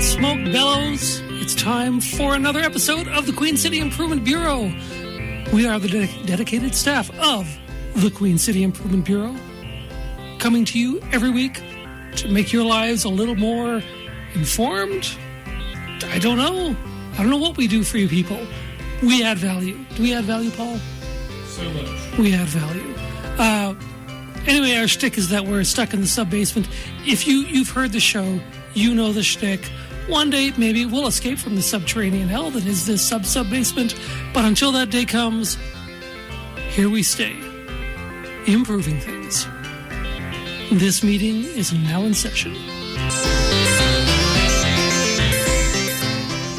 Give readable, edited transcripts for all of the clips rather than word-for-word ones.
Smoke bellows. It's time for another episode of the Queen City Improvement Bureau. We are the dedicated staff of the Queen City Improvement Bureau, coming to you every week to make your lives a little more informed. I don't know what we do for you people. We add value. Do we add value, Paul? So much. We add value. Anyway, our shtick is that we're stuck in the subbasement. If you've heard the show, you know the shtick. One day, maybe we'll escape from the subterranean hell that is this sub-basement. But until that day comes, here we stay, improving things. This meeting is now in session.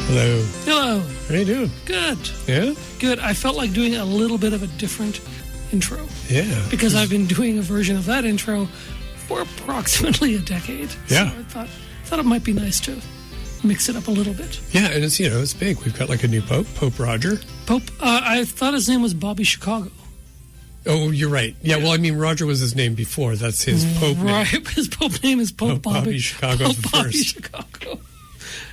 Hello. Hello. How you doing? Good. Yeah? Good. I felt like doing a little bit of a different intro. Yeah. Because I've been doing a version of that intro for approximately a decade. Yeah. So I thought it might be nice to mix it up a little bit. Yeah, and it's, it's big. We've got like a new Pope, Pope Roger. I thought his name was Bobby Chicago. Oh, you're right. Yeah, well, I mean, Roger was his name before. That's his Pope name. Right, his Pope name is Pope Bobby Chicago Pope the Bobby first. Chicago.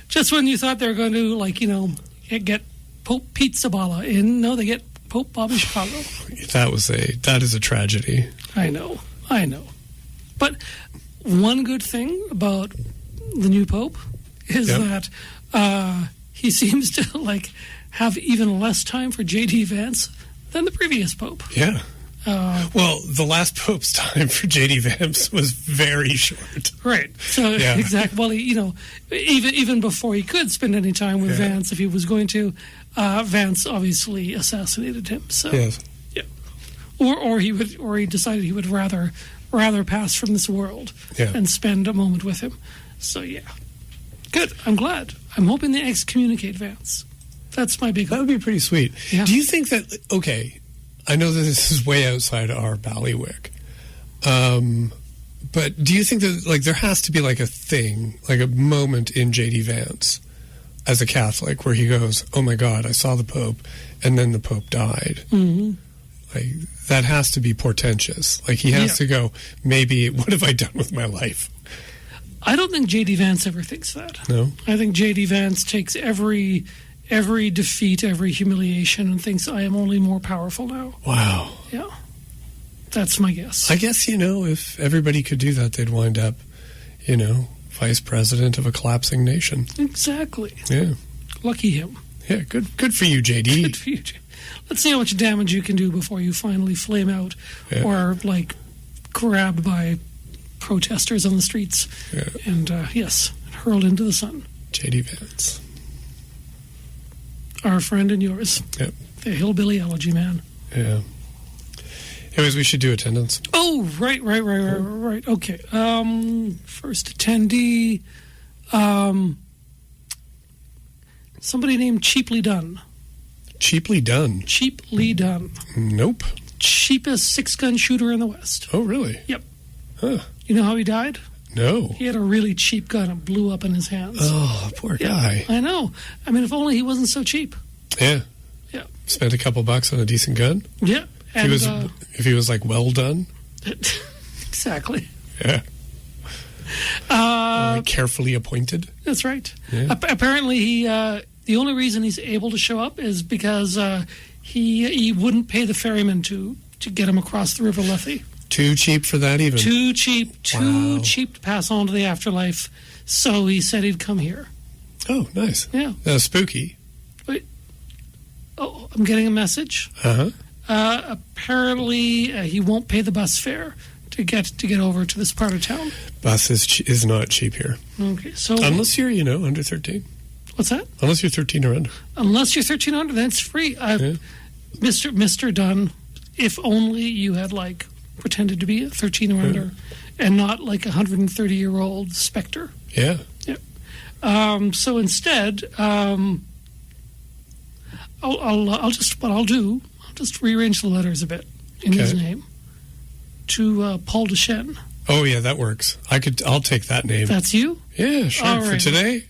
Just when you thought they were going to, get Pope Pete Zabala in, no, they get Pope Bobby Chicago. That is a tragedy. I know. But one good thing about the new Pope is that he seems to have even less time for J.D. Vance than the previous Pope. Yeah. Well, the last Pope's time for J.D. Vance was very short. Right. So exactly. Well, even before he could spend any time with Vance, if he was going to, Vance obviously assassinated him. So yes. Yeah. Or he decided he would rather pass from this world and spend a moment with him. So yeah. Good. I'm glad. I'm hoping they excommunicate Vance. That's my big hope. That would be pretty sweet. Yeah. Do you think that, I know that this is way outside our bailiwick, but do you think that, there has to be, a thing, a moment in J.D. Vance as a Catholic where he goes, oh, my God, I saw the Pope, and then the Pope died. Mm-hmm. That has to be portentous. He has to go, maybe, what have I done with my life? I don't think J.D. Vance ever thinks that. No? I think J.D. Vance takes every defeat, every humiliation, and thinks, I am only more powerful now. Wow. Yeah. That's my guess. I guess, if everybody could do that, they'd wind up, vice president of a collapsing nation. Exactly. Yeah. Lucky him. Yeah, good for you, J.D. Good for you. Let's see how much damage you can do before you finally flame out or, grabbed by protesters on the streets and, hurled into the sun. J.D. Vance. Our friend and yours. Yep. The hillbilly elegy man. Yeah. Anyways, we should do attendance. Oh, right. Okay. First attendee. Somebody named Cheaply Done. Cheaply Done? Cheaply Done. Nope. Cheapest 6-gun shooter in the West. Oh, really? Yep. Huh. You know how he died? No. He had a really cheap gun. It blew up in his hands. Oh, poor guy. I know. I mean, if only he wasn't so cheap. Yeah. Yeah. Spent a couple bucks on a decent gun? Yeah. And, if he was well done? Exactly. Yeah. Carefully appointed? That's right. Yeah. Apparently, he the only reason he's able to show up is because he wouldn't pay the ferryman to get him across the River Lethe. Too cheap for that even? Too cheap to pass on to the afterlife. So he said he'd come here. Oh, nice. Yeah. Spooky. Wait. Oh, I'm getting a message. Uh-huh. Apparently, he won't pay the bus fare to get over to this part of town. Bus is not cheap here. Okay, so unless you're under 13. What's that? Unless you're 13 or under. Unless you're 13 or under, then it's free. Mr. Dunn, if only you had pretended to be 13 or under, and not a 130-year-old specter. Yeah. Yeah. So instead, I'll just rearrange the letters a bit in his name to Paul Duchesne. Oh yeah, that works. I'll take that name. That's you? Yeah, sure. All for right. today,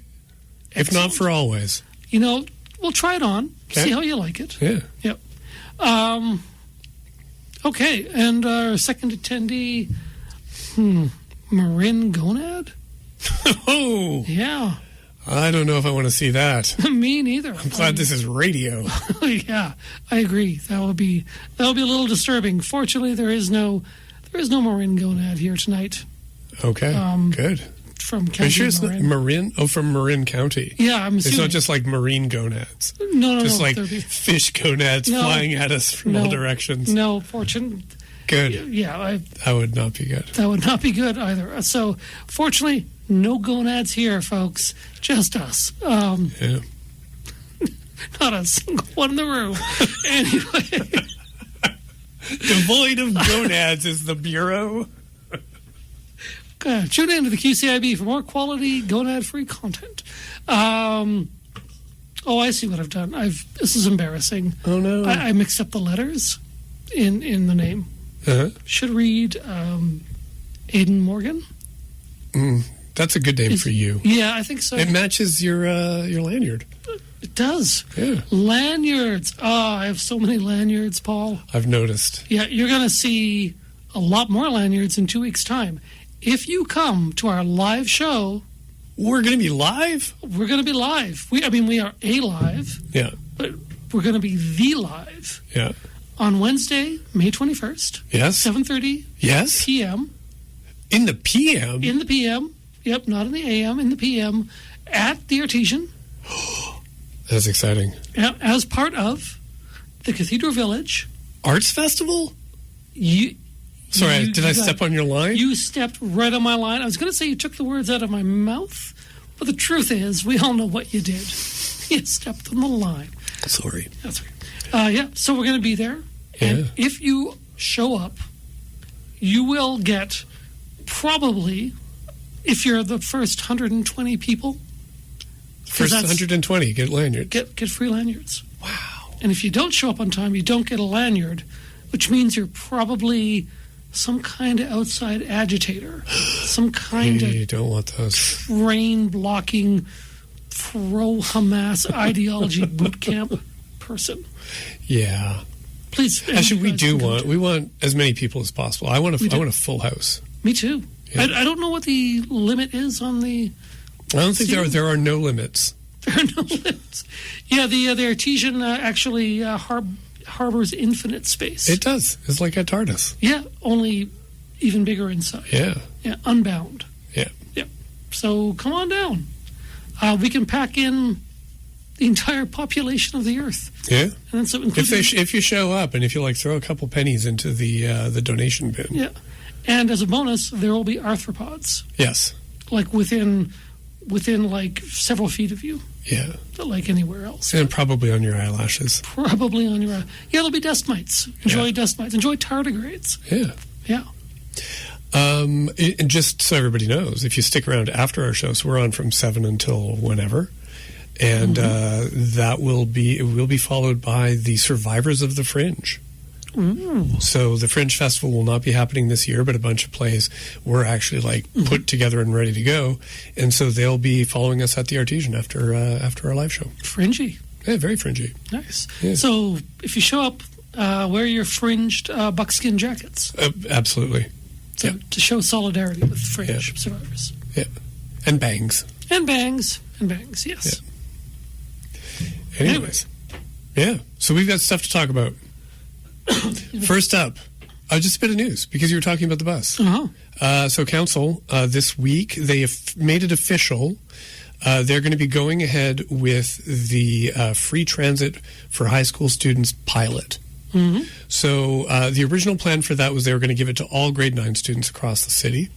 if not for always. We'll try it on. Okay. See how you like it. Yeah. Yep. Okay, and our second attendee, Marin Gonad? Oh. Yeah. I don't know if I want to see that. Me neither. I'm glad this is radio. Yeah, I agree. That would be a little disturbing. Fortunately, there is no Marin gonad here tonight. Okay, good. From Are you County sure it's not Marin. Marin? Oh, from Marin County. Yeah, I'm assuming. It's not just like marine gonads. No, just no. like fish gonads flying at us from all directions. No, fortunately. Good. Yeah, that would not be good. That would not be good either. So, fortunately, no gonads here, folks. Just us. Yeah. Not a single one in the room. Anyway. Devoid of gonads is the Bureau. Tune in to the QCIB for more quality gonad-free content. I see what I've done. This is embarrassing. Oh, no. I mixed up the letters in the name. Uh-huh. Should read Aiden Morgan. That's a good name for you. Yeah, I think so. It matches your lanyard. It does. Yeah. Lanyards. I have so many lanyards, Paul. I've noticed. Yeah, you're going to see a lot more lanyards in 2 weeks' time. If you come to our live show... We're going to be live? We're going to be live. We are a live. Yeah. But we're going to be the live. Yeah. On Wednesday, May 21st. Yes. 7:30 Yes. p.m. In the PM? In the PM. Yep, not in the AM, in the PM. At the Artesian. That's exciting. As part of the Cathedral Village. Arts Festival? Sorry, did I step on your line? You stepped right on my line. I was going to say you took the words out of my mouth, but the truth is, we all know what you did. You stepped on the line. Sorry. That's right. So we're going to be there. And if you show up, you will get probably, if you're the first 120 people. First 120 get lanyards. Get free lanyards. Wow. And if you don't show up on time, you don't get a lanyard, which means you're probably some kind of outside agitator, some kind of don't want those train-blocking, pro-Hamas ideology boot camp person. Yeah. Please. Actually, we want as many people as possible. I want a full house. Me too. Yeah. I don't know what the limit is on the... I don't think there are no limits. There are no limits. Yeah, the Artesian actually harbors infinite space. It does. It's like a TARDIS. Yeah, only even bigger inside. Yeah. Yeah, unbound. Yeah. Yeah. So come on down. We can pack in the entire population of the Earth. Yeah. And so if you show up and if you throw a couple pennies into the donation bin. Yeah. And as a bonus, there will be arthropods. Yes. Like within several feet of you. Yeah. Like anywhere else. And probably on your eyelashes. Probably on your eye. Yeah, there'll be dust mites. Enjoy dust mites. Enjoy tardigrades. Yeah. Yeah. And just so everybody knows, if you stick around after our show, so we're on from 7 until whenever, and it will be followed by the Survivors of the Fringe. Ooh. So the Fringe Festival will not be happening this year, but a bunch of plays were actually put together and ready to go, and so they'll be following us at the Artesian after our live show. Fringy. Yeah, very fringy. Nice. Yeah. So if you show up, wear your fringed buckskin jackets. Absolutely. So, to show solidarity with fringe survivors. Yeah. And bangs. And bangs. And bangs, yes. Yeah. Anyways. Yeah. So we've got stuff to talk about. First up, just a bit of news, because you were talking about the bus. Uh-huh. So council, this week, they have made it official. They're going to be going ahead with the free transit for high school students pilot. Mm-hmm. So the original plan for that was they were going to give it to all grade 9 students across the city.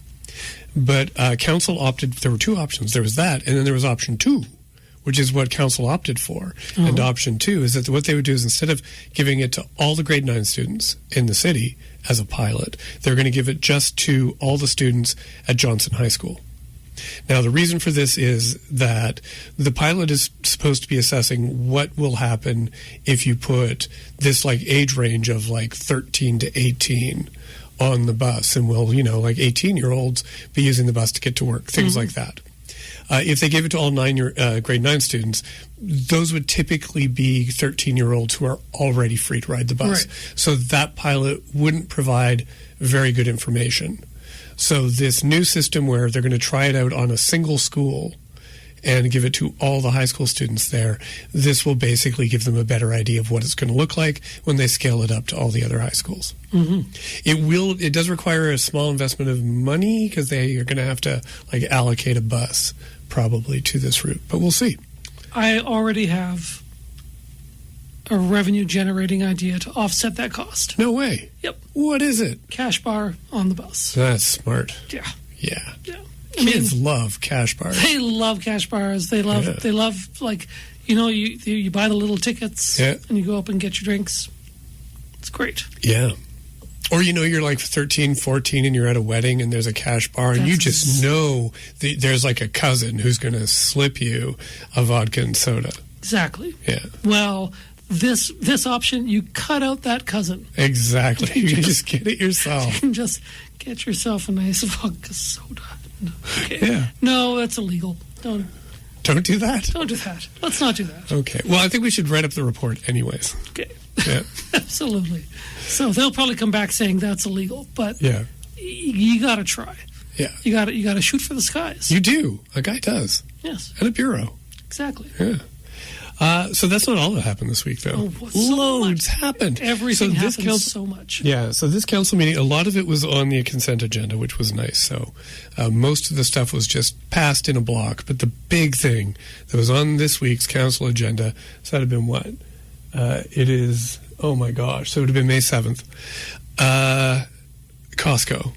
But council opted, there were two options. There was that, and then there was option 2, which is what council opted for. Uh-huh. And option 2 is that what they would do is instead of giving it to all the grade 9 students in the city as a pilot, they're going to give it just to all the students at Johnson High School. Now, the reason for this is that the pilot is supposed to be assessing what will happen if you put this age range of 13 to 18 on the bus, and will 18-year-olds be using the bus to get to work, things like that. If they gave it to all grade 9 students, those would typically be 13-year-olds who are already free to ride the bus. Right. So that pilot wouldn't provide very good information. So this new system where they're going to try it out on a single school and give it to all the high school students there. This will basically give them a better idea of what it's going to look like when they scale it up to all the other high schools. It does require a small investment of money because they are going to have to allocate a bus probably to this route, but we'll see. I already have a revenue generating idea to offset that cost. No way. Yep. What is it? Cash bar on the bus. That's smart. Yeah. Kids love cash bars. They love cash bars. They love you buy the little tickets and you go up and get your drinks. It's great. Yeah. Or you're like 13, 14 and you're at a wedding and there's a cash bar and you just know there's like a cousin who's going to slip you a vodka and soda. Exactly. Yeah. Well, this option, you cut out that cousin. Exactly. You just get it yourself. You can just get yourself a nice vodka soda. Okay. Yeah. No, that's illegal. Don't do that? Don't do that. Let's not do that. Okay. Well, I think we should write up the report anyways. Okay. Yeah. Absolutely. So they'll probably come back saying that's illegal, but you got to try. Yeah. You got to shoot for the skies. You do. A guy does. Yes. At a bureau. Exactly. Yeah. So that's not all that happened this week, though. Loads happened. Everything happened so much. Yeah, so this council meeting, a lot of it was on the consent agenda, which was nice. So most of the stuff was just passed in a block. But the big thing that was on this week's council agenda, so that would have been what? It is, oh my gosh, so it would have been May 7th. Costco.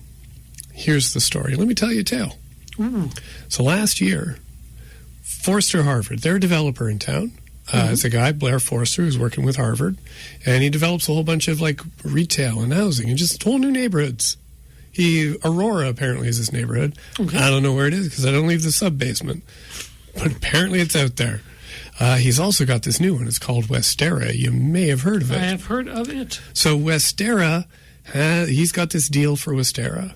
Here's the story. Let me tell you a tale. So last year, Forster Harvard, they're a developer in town. It's a guy, Blair Forster, who's working with Harvard, and he develops a whole bunch of retail and housing and just whole new neighborhoods. Aurora apparently is his neighborhood. Okay. I don't know where it is because I don't leave the subbasement, but apparently it's out there. He's also got this new one. It's called Westera. You may have heard of it. I have heard of it. So Westera, he's got this deal for Westera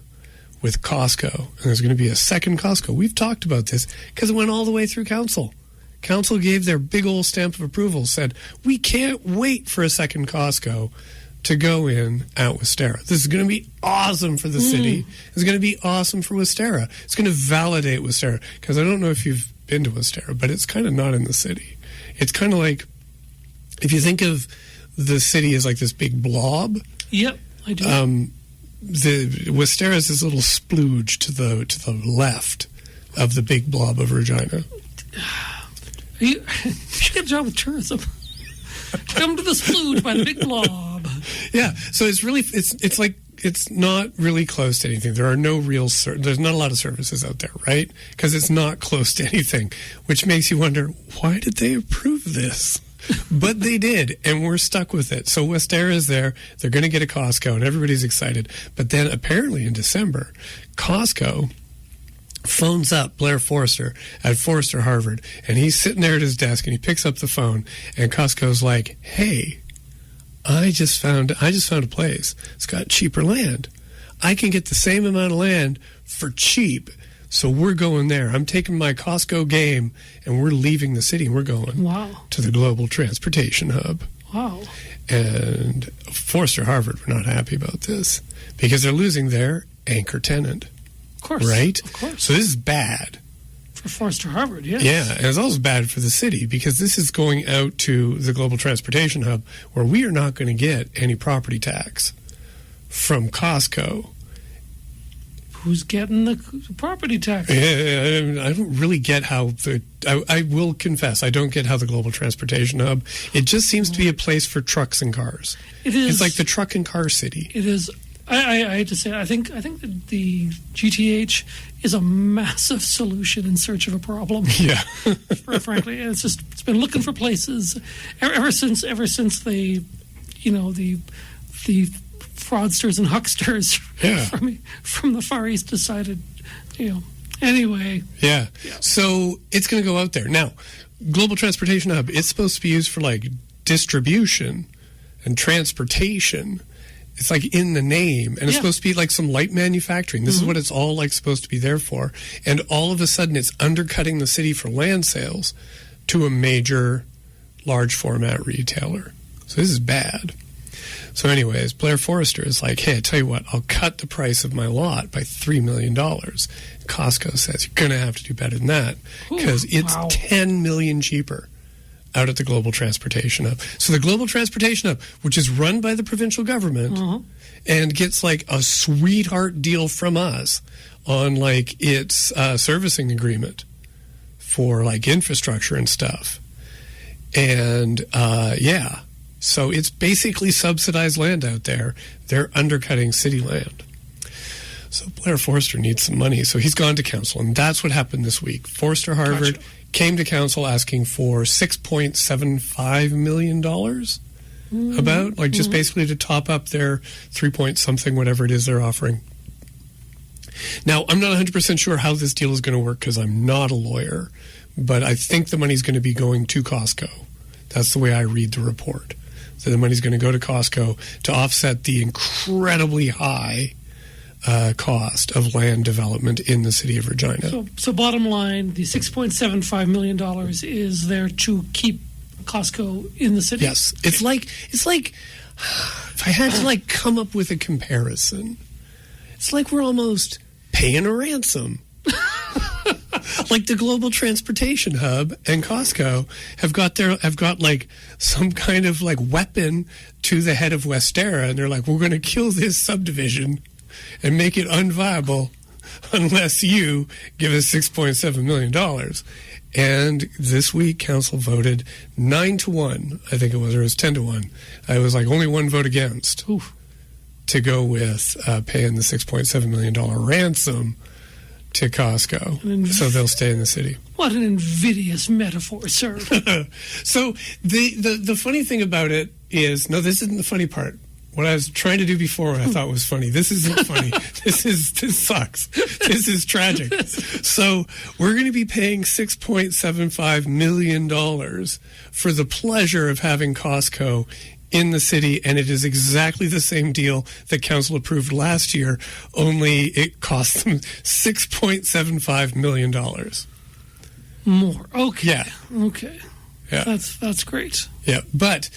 with Costco, and there's going to be a second Costco. We've talked about this because it went all the way through council. Council gave their big old stamp of approval, said, we can't wait for a second Costco to go in at Westera. This is going to be awesome for the city. It's going to be awesome for Westera. It's going to validate Westera, because I don't know if you've been to Westera, but it's kind of not in the city. It's kind of like, if you think of the city as like this big blob. Yep, I do. The Westera is this little splooge to the left of the big blob of Regina. You should get a job with tourism. Come to the splooge by the big blob. Yeah, so it's really it's not really close to anything. There are no real there's not a lot of services out there, right? Because it's not close to anything, which makes you wonder, why did they approve this? But they did, and we're stuck with it. So Westera is there. They're going to get a Costco, and everybody's excited. But then apparently in December, Costco phones up Blair Forster at Forster Harvard, and he's sitting there at his desk, and he picks up the phone, and Costco's like, hey, I just found a place. It's got cheaper land. I can get the same amount of land for cheap, so we're going there. I'm taking my Costco game, and we're leaving the city, and we're going to the Global Transportation Hub. Wow. And Forster Harvard were not happy about this, because they're losing their anchor tenant. Of course. Right? Of course. So this is bad. For Forster Harvard, yes. Yeah, and it's also bad for the city because this is going out to the Global Transportation Hub where we are not going to get any property tax from Costco. Who's getting the property tax? Yeah, I don't really get how I will confess, I don't get how the Global Transportation Hub, it just seems to be a place for trucks and cars. It is. It's like the truck and car city. It is. I hate to say it, I think that the GTH is a massive solution in search of a problem. Yeah. Frankly, it's been looking for places ever since the fraudsters and hucksters from the Far East decided, anyway. Yeah. So it's going to go out there. Now, Global Transportation Hub, it's supposed to be used for like distribution and transportation. It's like in the name, and it's supposed to be like some light manufacturing. This is what it's all like supposed to be there for. And all of a sudden, it's undercutting the city for land sales to a major, large format retailer. So this is bad. So anyways, Blair Forrester is like, hey, I tell you what, I'll cut the price of my lot by $3 million. Costco says, you're going to have to do better than that because it's $10 million cheaper out at the Global Transportation Hub. So the Global Transportation Hub, which is run by the provincial government and gets like a sweetheart deal from us on like its servicing agreement for like infrastructure and stuff. And so it's basically subsidized land out there. They're undercutting city land. So Blair Forrester needs some money. So he's gone to council, and that's what happened this week. Forrester Harvard came to council asking for $6.75 million about, like just basically to top up their 3 point something, whatever it is they're offering. Now, I'm not 100% sure how this deal is going to work because I'm not a lawyer, but I think the money's going to be going to Costco. That's the way I read the report. So the money's going to go to Costco to offset the incredibly high cost of land development in the city of Regina. So bottom line, the $6.75 million is there to keep Costco in the city? Yes. It's like if I had to like come up with a comparison, it's like we're almost paying a ransom. Like the Global Transportation Hub and Costco have got like some kind of like weapon to the head of Westera, and they're like, we're going to kill this subdivision and make it unviable unless you give us $6.7 million. And this week, council voted 9-1, I think it was, or it was 10-1. It was like only one vote against to go with paying the $6.7 million ransom to Costco, so they'll stay in the city. What an invidious metaphor, sir. So the funny thing about it is, no, this isn't the funny part. What I was trying to do before I thought was funny. This isn't funny. This sucks. This is tragic. So we're going to be paying $6.75 million for the pleasure of having Costco in the city, and it is exactly the same deal that council approved last year, only it cost them $6.75 million. More. Okay. Yeah. Okay. Yeah. That's great. Yeah, but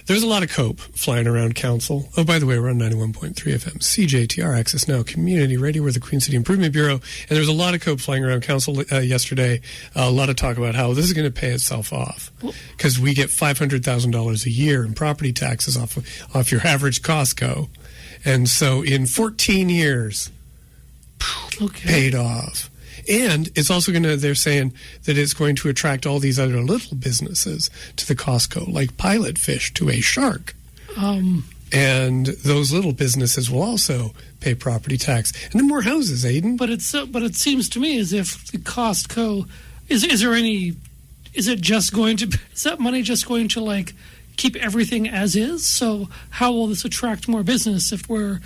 there's a lot of cope flying around council. Oh, by the way, we're on 91.3 FM CJTR, AccessNow Community Radio. We're the Queen City Improvement Bureau, and there's a lot of cope flying around council yesterday. A lot of talk about how this is going to pay itself off because we get $500,000 a year in property taxes off your average Costco, and so in 14 years, paid off. And it's also going to, they're saying that it's going to attract all these other little businesses to the Costco, like pilot fish to a shark. And those little businesses will also pay property tax. And then more houses, Aiden. But it seems to me as if the Costco, is that money just going to like keep everything as is? So how will this attract more business if we're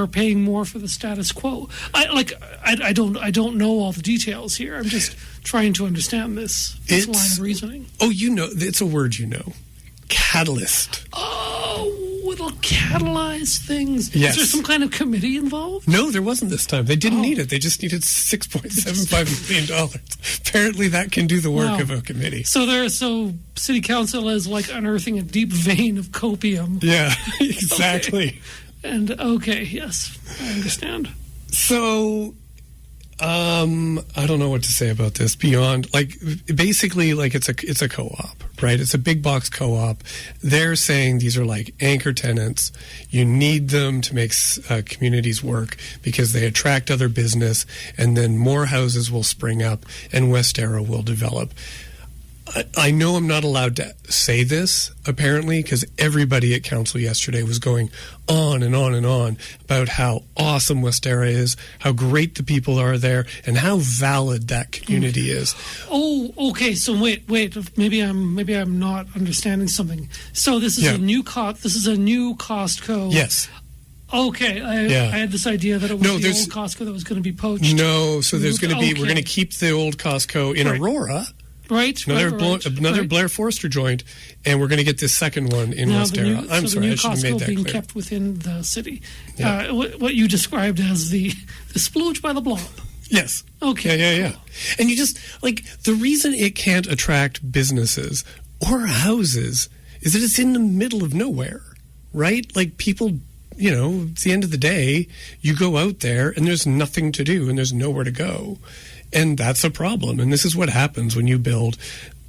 paying more for the status quo? I don't know all the details here. I'm just trying to understand this line of reasoning. Oh, it's a word you know. Catalyst. Oh, it'll catalyze things. Yes. Is there some kind of committee involved? No, there wasn't this time. They didn't need it. They just needed $6.75 million. Apparently that can do the work of a committee. So city council is like unearthing a deep vein of copium. Yeah, exactly. Okay. And yes, I understand. So, I don't know what to say about this beyond, like, basically, like, it's a co-op, right? It's a big box co-op. They're saying these are like anchor tenants. You need them to make communities work because they attract other business, and then more houses will spring up and Westera will develop. I know I'm not allowed to say this, apparently, because everybody at council yesterday was going on and on and on about how awesome Westera is, how great the people are there, and how valid that community is. Oh, okay. So wait. Maybe I'm not understanding something. So this is a new Costco. Yes. Okay, I had this idea that it was the old Costco that was going to be poached. No, so there's going to be. We're going to keep the old Costco in Aurora. Right. Another Blair Forrester joint, and we're going to get this second one in Westera. I'm sorry, I should have made that being clear. kept within the city. Yeah. What you described as the splooge by the blob. Yes. Okay. Yeah. And you just, like, the reason it can't attract businesses or houses is that it's in the middle of nowhere. right? Like people, you know, at the end of the day, you go out there and there's nothing to do and there's nowhere to go. And that's a problem. And this is what happens when you build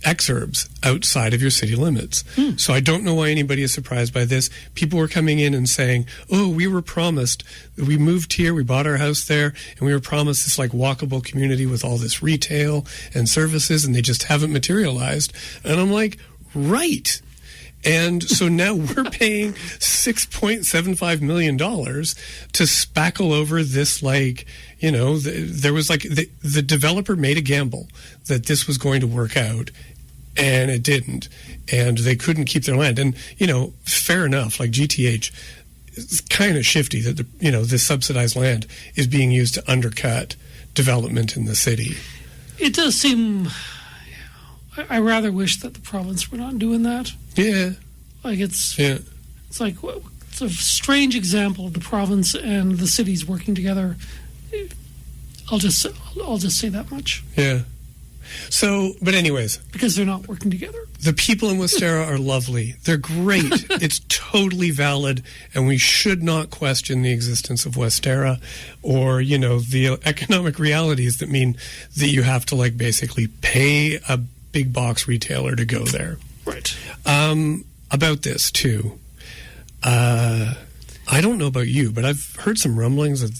exurbs outside of your city limits. So I don't know why anybody is surprised by this. People were coming in and saying, oh, we were promised, we moved here, we bought our house there, and we were promised this like walkable community with all this retail and services, and they just haven't materialized. And I'm like, right. And so now we're paying $6.75 million to spackle over this, like, you know, there was like the developer made a gamble that this was going to work out, and it didn't. And they couldn't keep their land. And, you know, fair enough, like GTH, it's kind of shifty that, this subsidized land is being used to undercut development in the city. It does seem... I rather wish that the province were not doing that. Yeah. Like it's a strange example of the province and the cities working together. I'll just say that much. Yeah. So, but anyways, because they're not working together. The people in Westera are lovely. They're great. It's totally valid, and we should not question the existence of Westera or, the economic realities that mean that you have to like basically pay a big box retailer to go there. Right. About this too. I don't know about you, but I've heard some rumblings that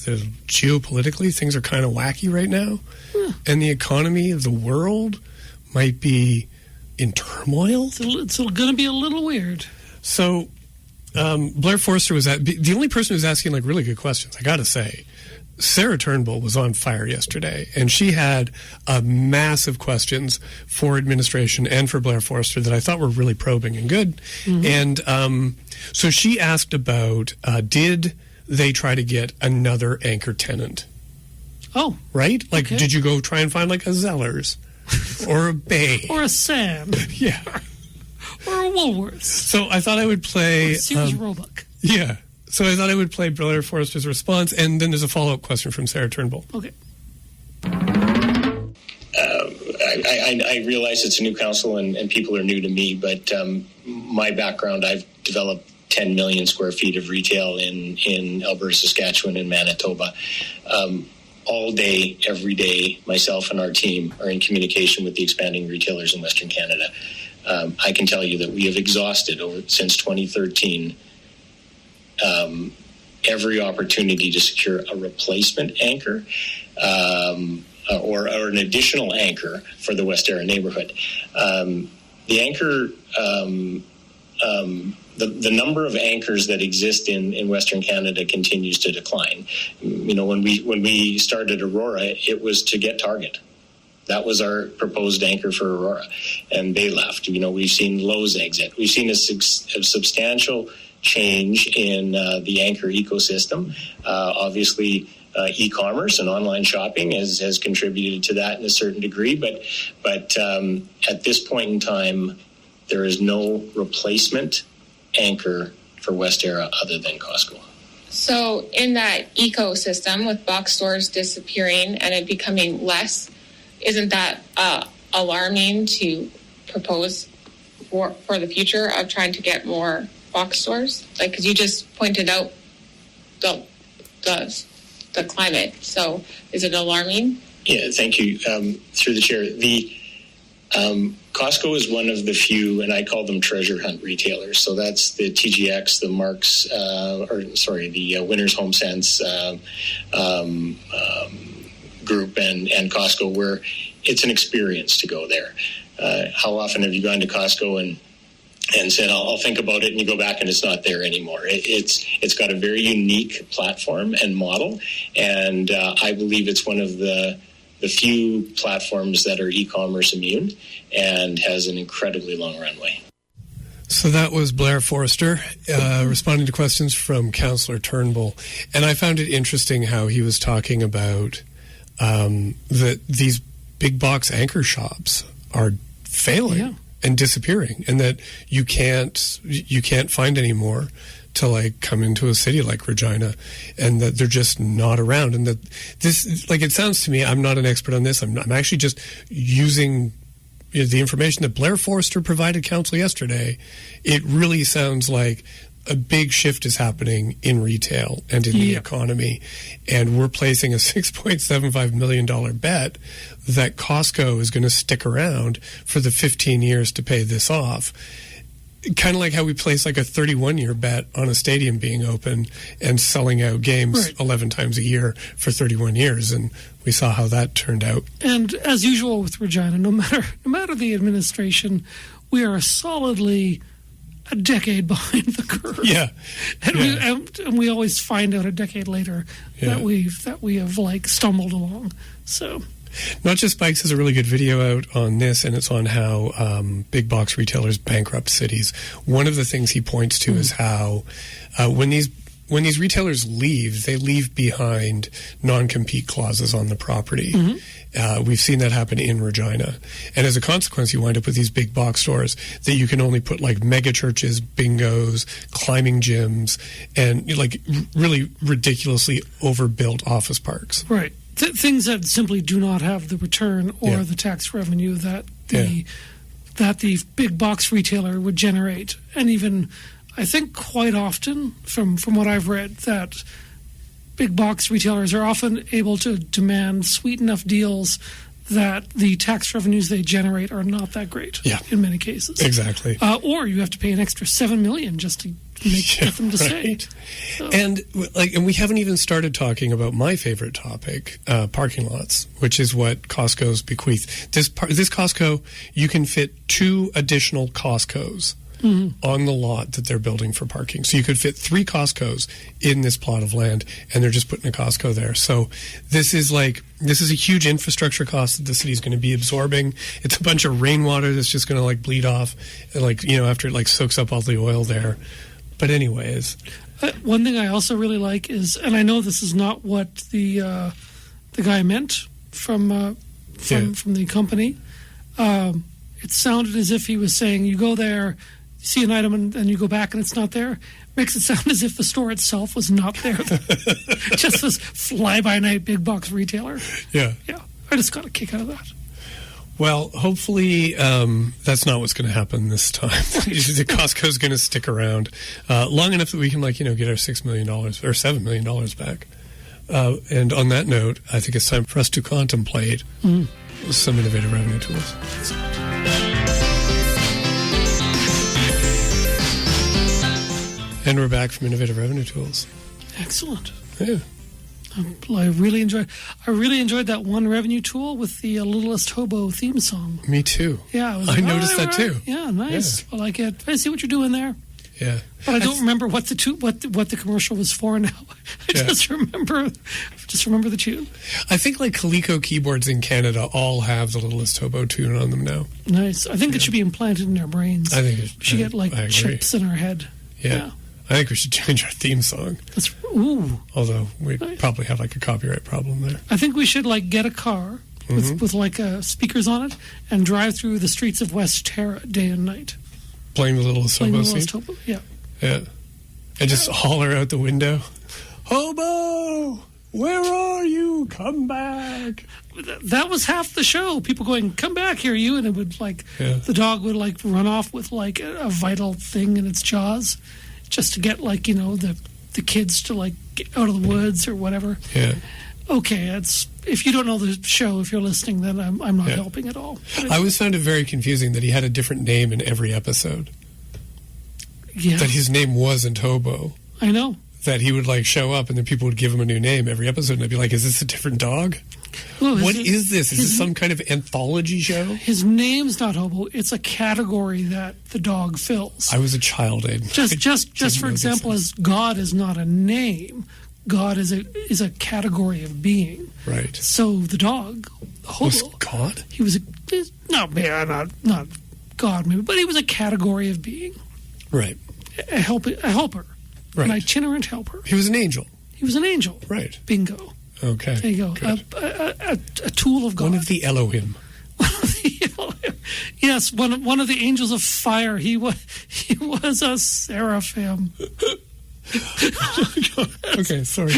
geopolitically things are kind of wacky right now, and the economy of the world might be in turmoil. It's going to be a little weird. So, Blair Forster was the only person who's asking like really good questions. I got to say, Sarah Turnbull was on fire yesterday, and she had massive questions for administration and for Blair Forster that I thought were really probing and good. Mm-hmm. And so she asked about, did they try to get another anchor tenant? Oh. Right? Like, okay. Did you go try and find like a Zellers or a Bay? Or a Sam. Yeah. Or a Woolworths. So I thought I would play... Sears Roebuck. Yeah. So I thought I would play Blair Forster's response, and then there's a follow-up question from Sarah Turnbull. Okay. I realize it's a new council and people are new to me, but my background, I've developed 10 million square feet of retail in Alberta, Saskatchewan, and Manitoba. All day, every day, myself and our team are in communication with the expanding retailers in Western Canada. I can tell you that we have exhausted since 2013 every opportunity to secure a replacement anchor or an additional anchor for the Westera neighborhood. The anchor, the number of anchors that exist in Western Canada continues to decline. When we started Aurora, it was to get Target. That was our proposed anchor for Aurora, and they left. We've seen Lowe's exit. We've seen a substantial change in the anchor ecosystem. Obviously, e-commerce and online shopping has contributed to that in a certain degree, but at this point in time, there is no replacement anchor for Westera other than Costco. So in that ecosystem with box stores disappearing and it becoming less, isn't that alarming to propose for the future of trying to get more box stores? Like, because you just pointed out the climate. So is it alarming? Yeah, thank you. Through the chair, the Costco is one of the few, and I call them treasure hunt retailers. So that's the TGX, the Marks, the Winners Home Sense group and Costco, where it's an experience to go there. How often have you gone to Costco and said, I'll think about it, and you go back and it's not there anymore? It's got a very unique platform and model, and I believe it's one of the few platforms that are e-commerce immune and has an incredibly long runway. So that was Blair Forster responding to questions from Councillor Turnbull. And I found it interesting how he was talking about that these big box anchor shops are failing and disappearing, and that you can't find any more to like come into a city like Regina, and that they're just not around. And that this, like, it sounds to me, I'm not an expert on this. I'm actually just using the information that Blair Forster provided council yesterday. It really sounds like a big shift is happening in retail and in the economy, and we're placing a $6.75 million bet that Costco is going to stick around for the 15 years to pay this off. Kind of like how we place like a 31-year bet on a stadium being open and selling out games 11 times a year for 31 years, and we saw how that turned out. And as usual with Regina, no matter the administration, we are solidly a decade behind the curve. Yeah, and we always find out a decade later that we have like stumbled along. So, Not Just Bikes has a really good video out on this, and it's on how big box retailers bankrupt cities. One of the things he points to is how when these retailers leave, they leave behind non-compete clauses on the property. We've seen that happen in Regina. And as a consequence, you wind up with these big box stores that you can only put like mega churches, bingos, climbing gyms, and like really ridiculously overbuilt office parks. Right. Things that simply do not have the return or the tax revenue that the big box retailer would generate. And even, I think quite often, from what I've read, that big box retailers are often able to demand sweet enough deals that the tax revenues they generate are not that great in many cases. Exactly. Or you have to pay an extra $7 million just to get them to stay. So. And we haven't even started talking about my favorite topic, parking lots, which is what Costco's bequeathed. This Costco, you can fit 2 additional Costcos on the lot that they're building for parking. So you could fit 3 Costcos in this plot of land, and they're just putting a Costco there. So this is a huge infrastructure cost that the city's going to be absorbing. It's a bunch of rainwater that's just going to like bleed off, and after it like soaks up all the oil there. But anyways, one thing I also really like is, and I know this is not what the guy meant from the company. It sounded as if he was saying, you go there, you see an item, and you go back and it's not there. Makes it sound as if the store itself was not there. Just this fly-by-night big box retailer. Yeah. I just got a kick out of that. Well, hopefully that's not what's going to happen this time. The Costco's going to stick around long enough that we can, get our $6 million or $7 million back. And on that note, I think it's time for us to contemplate some innovative revenue tools. And we're back from Innovative Revenue Tools. Excellent. Yeah. I really enjoyed that one revenue tool with the Littlest Hobo theme song. Me too. Yeah, I noticed that too. Yeah, nice. Yeah. I like it. I see what you're doing there. Yeah, but I don't remember what the commercial was for now. I just remember the tune. I think like Coleco keyboards in Canada all have the Littlest Hobo tune on them now. Nice. I think it should be implanted in our brains. I think we should get like chips in our head. Yeah. I think we should change our theme song. Although we probably have like a copyright problem there. I think we should like get a car with like speakers on it and drive through the streets of West Terra day and night. Playing the Littlest Hobo scene? Yeah. And just holler out the window, Hobo, where are you? Come back. That was half the show. People going, come back here, you. And it would the dog would like run off with like a vital thing in its jaws just to get like, the kids to like get out of the woods or whatever. Yeah. Okay, if you don't know the show, if you're listening, then I'm not helping at all. I always found it very confusing that he had a different name in every episode. Yeah. That his name wasn't Hobo. I know. That he would like show up and then people would give him a new name every episode, and I'd be like, is this a different dog? Well, what is this? Is this some kind of anthology show? His name's not Hobo. It's a category that the dog fills. I was a child. Just for example, as God is not a name. God is a category of being. Right. So the dog, Hobo, was God? He was not God maybe, but he was a category of being. Right. A helper. Right. An itinerant helper. He was an angel. He was an angel. Right. Bingo. Okay. There you go. A tool of God. One of the Elohim. Yes, one of the angels of fire. He was a seraphim. Okay, sorry.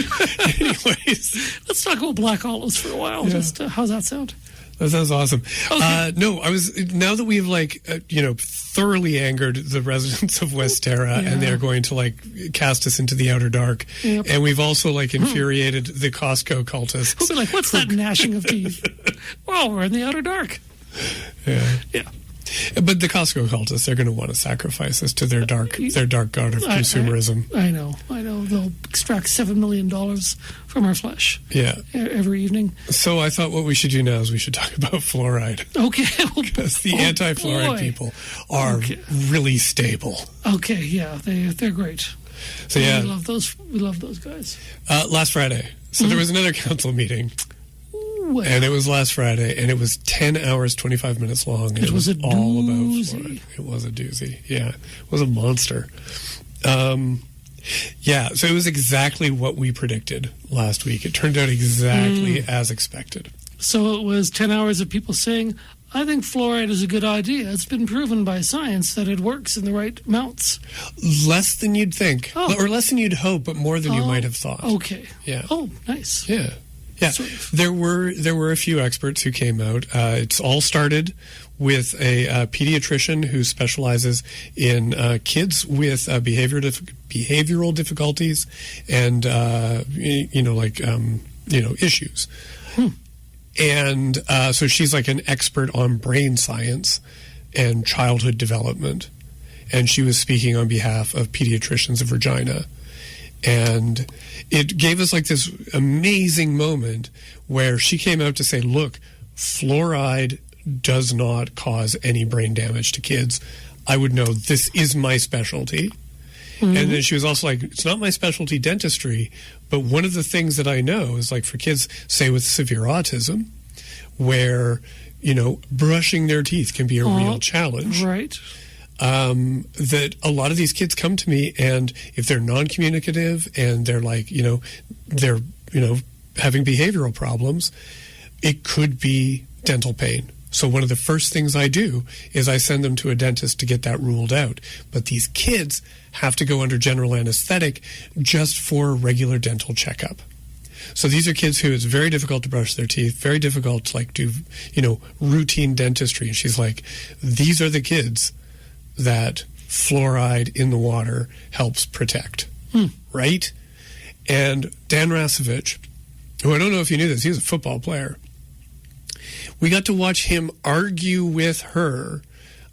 Anyways, let's talk about Black Olives for a while. Yeah. Just how's that sound? That sounds awesome. Okay. No, now that we've thoroughly angered the residents of West Terra, and they're going to cast us into the outer dark, and we've also infuriated the Costco cultists. We'll be like, what's that gnashing of teeth? Well, we're in the outer dark. Yeah. But the Costco cultists, they're going to want to sacrifice us to their dark god of consumerism. I know. They'll extract $7 million from our flesh. Yeah. Every evening. So I thought what we should do now is we should talk about fluoride. Okay. Because the anti-fluoride people are really stable. Okay, yeah, they're great. So yeah, we love those guys. Last Friday, so there was another council meeting. And it was last Friday, and it was 10 hours, 25 minutes long. And it was all about fluoride. It was a doozy. Yeah, it was a monster. So it was exactly what we predicted last week. It turned out exactly as expected. So it was 10 hours of people saying, I think fluoride is a good idea. It's been proven by science that it works in the right amounts. Less than you'd think, or less than you'd hope, but more than you might have thought. Okay. Yeah. Oh, nice. Yeah. Yeah, there were a few experts who came out. It's all started with a pediatrician who specializes in kids with behavioral difficulties and issues. And so she's like an expert on brain science and childhood development, and she was speaking on behalf of Pediatricians of Regina. And it gave us this amazing moment where she came out to say, look, fluoride does not cause any brain damage to kids. I would know, this is my specialty. Mm-hmm. And then she was also like, it's not my specialty dentistry, but one of the things that I know is for kids, say with severe autism, where, brushing their teeth can be a real challenge. Right. That a lot of these kids come to me, and if they're non-communicative and they're they're having behavioral problems, it could be dental pain. So one of the first things I do is I send them to a dentist to get that ruled out. But these kids have to go under general anesthetic just for a regular dental checkup. So these are kids who it's very difficult to brush their teeth, very difficult to do, routine dentistry. And she's like, these are the kids that fluoride in the water helps protect, right? And Dan Rasevich, who I don't know if you knew this, he was a football player. We got to watch him argue with her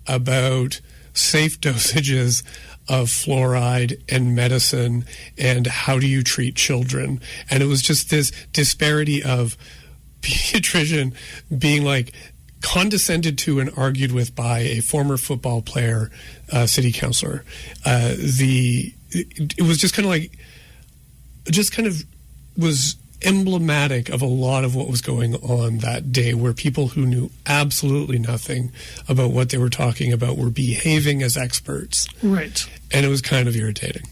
about safe dosages of fluoride and medicine and how do you treat children. And it was just this disparity of pediatrician being condescended to and argued with by a former football player, city councilor. It was just kind of was emblematic of a lot of what was going on that day, where people who knew absolutely nothing about what they were talking about were behaving as experts. Right. And it was kind of irritating.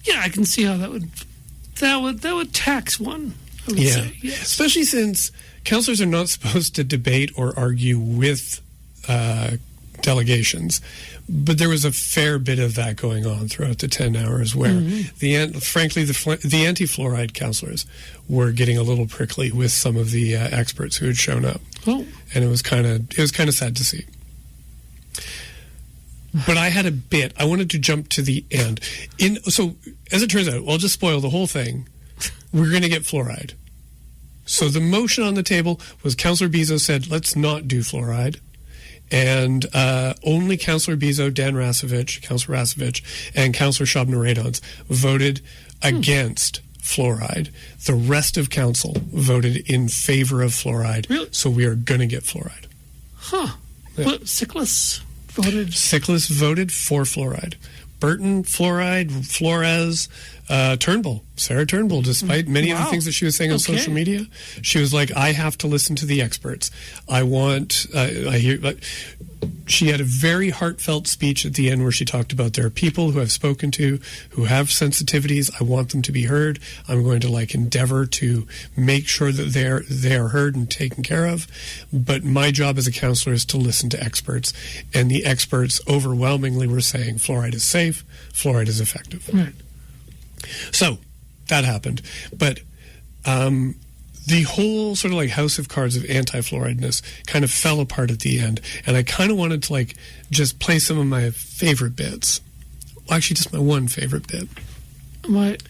Yeah, I can see how that would tax one. I would say. Yes. Especially since councillors are not supposed to debate or argue with delegations, but there was a fair bit of that going on throughout the 10 hours where the anti-fluoride councillors were getting a little prickly with some of the experts who had shown up. Oh. And it was kind of sad to see. But I had a bit. I wanted to jump to the end. So as it turns out, I'll just spoil the whole thing. We're going to get fluoride. So the motion on the table was Councillor Bizzo said, let's not do fluoride. And only Councillor Bizzo, Councillor Rasevich, and Councillor Shabna-Radons voted against fluoride. The rest of council voted in favor of fluoride. Really? So we are going to get fluoride. Huh. Yeah. But Sickless voted? Sickless voted for fluoride. Burton, fluoride, Flores, Turnbull, Sarah Turnbull, despite many of the things that she was saying on social media, she was like, I have to listen to the experts. She had a very heartfelt speech at the end where she talked about there are people who I've spoken to who have sensitivities. I want them to be heard. I'm going to endeavor to make sure that they are heard and taken care of. But my job as a counselor is to listen to experts. And the experts overwhelmingly were saying fluoride is safe, fluoride is effective. Right. So that happened. But the whole sort of like house of cards of anti-fluorideness kind of fell apart at the end, and I kind of wanted to like just play some of my favorite bits. Well, actually, just my one favorite bit.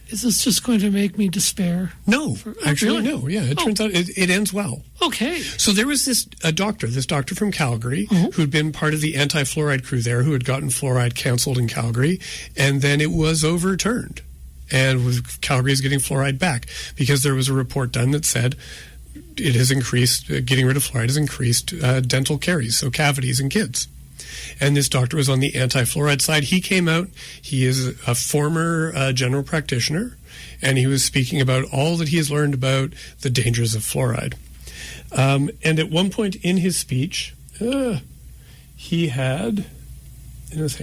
Is this just going to make me despair? No, actually, really? no. Yeah, it turns out it ends well. Okay. So there was this doctor from Calgary, who'd been part of the anti-fluoride crew there, who had gotten fluoride canceled in Calgary, and then it was overturned. And Calgary is getting fluoride back because there was a report done that said it has increased, getting rid of fluoride has increased dental caries, so cavities in kids. And this doctor was on the anti-fluoride side. He came out. He is a former general practitioner, and he was speaking about all that he has learned about the dangers of fluoride. And at one point in his speech, he had this